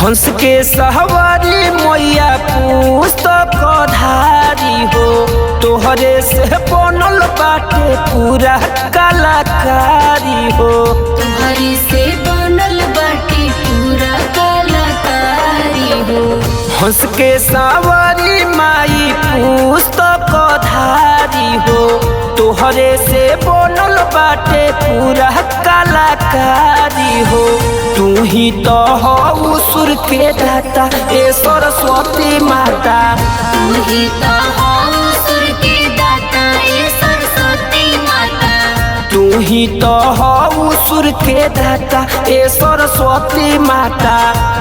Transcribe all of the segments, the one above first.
हंस के सवारी मैया पुस्तक धारी हो, तोहरे से बनल बाटे पूरा कलाकारी हो। तोहरे से बनल बाटे पूरा कलाकारी हो। हंस के सवारी माई पुस्तक धारी हो, तोहरे से बनल बाटे पूरा कलाकारी हो। तू ही तो हो सुर के दाता ए सरस्वती माता। तू ही तो हो सुर के दाता ए सरस्वती माता। तू ही तो हो सुर के दाता ए सरस्वती माता।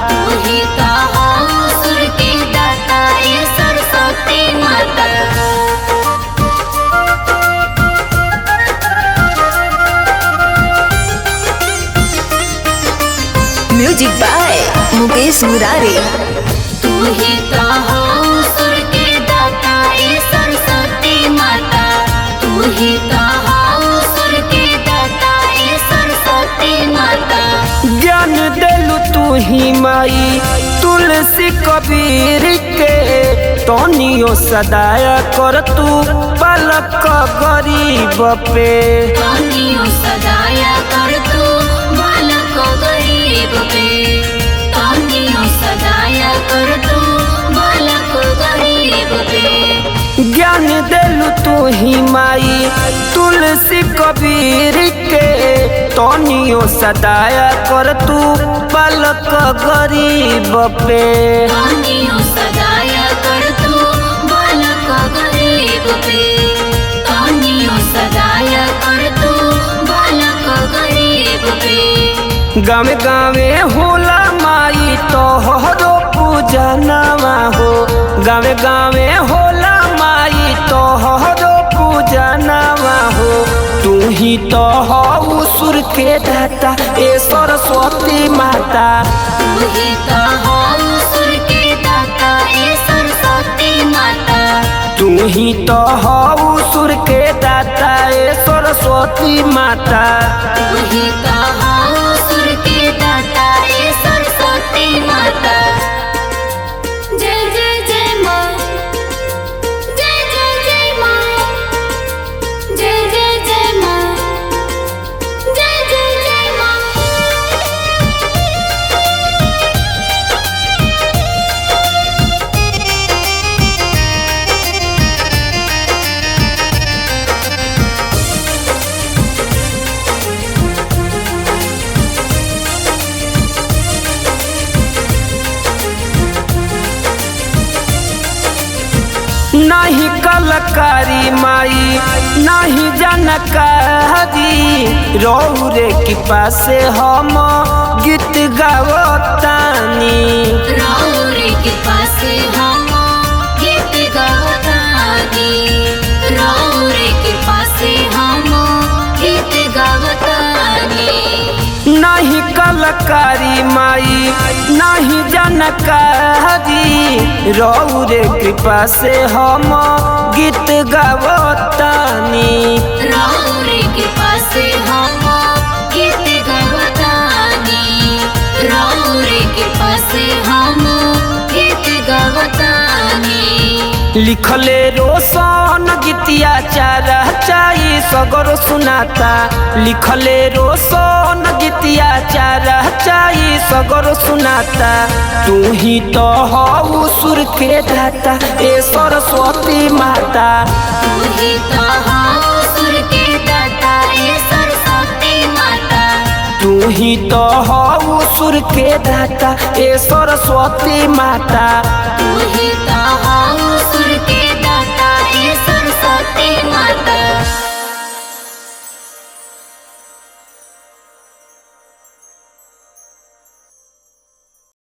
तू ही तो हो सुर के दाता ए सरस्वती माता। Music by Mukesh Murari. तू ही तो हो सुर के दाता ए सरस्वती माता। तू ही तो हो सुर के दाता ए सरस्वती माता। ज्ञान देलु तू ही माई तुलसी कबीर के, तनियो सदाया कर तू बालक गरीब पे। तनियो सदाया कर तू बालक गरीब पे। तनियो सदाया कर तू बालक गरीब पे। ज्ञान देलु तू ही माई तुलसी कबीर के, तनियो सदाया कर तू बालक गरीब पे। तनियो सदाया कर तू बालक गरीब पे। तनियो सदाया कर तू बालक गरीब पे। गाँव गाँवे होला माई तोहरो पूजनवा हो। गाँव गाँवे होला माई तोहरो पूजनवा हो। तू ही तो हो सुर के दाता ए सरस्वती माता। तू ही तो हो सुर के दाता ए सरस्वती माता। तू ही तो हो सुर के दाता ए सरस्वती माता। तू ही तो हो सुर के दाता ए सरस्वती माता। जय जय जय माँ। जय जय जय माँ। जय जय जय माँ। जय जय जय माँ। नहीं कलकारी माई नहीं जानकारी, रौरे की पासे हम गीत गावतानी। रौरे के पासे हम गीत गावतानी। रौरे के पासे हम गीत गावतानी। नहीं कलकारी माई नहीं जानकारी, रौरे कृपा से हम गीत गावतानी। रौरे के पासे हम गीत गावतानी। रौरे के पासे हम गीत गावतानी। लिखले रोशन गीतिया चारा चाई सगर सुनाता। लिखले रोशन गीतिया चारा चाई सगर सुनाता। तू ही तो हो सुर के दाता ए सरस्वती माता। तू ही तो हो सुर के दाता ए सरस्वती माता। तू ही तो हो सुर के दाता ए सरस्वती माता। तू ही तो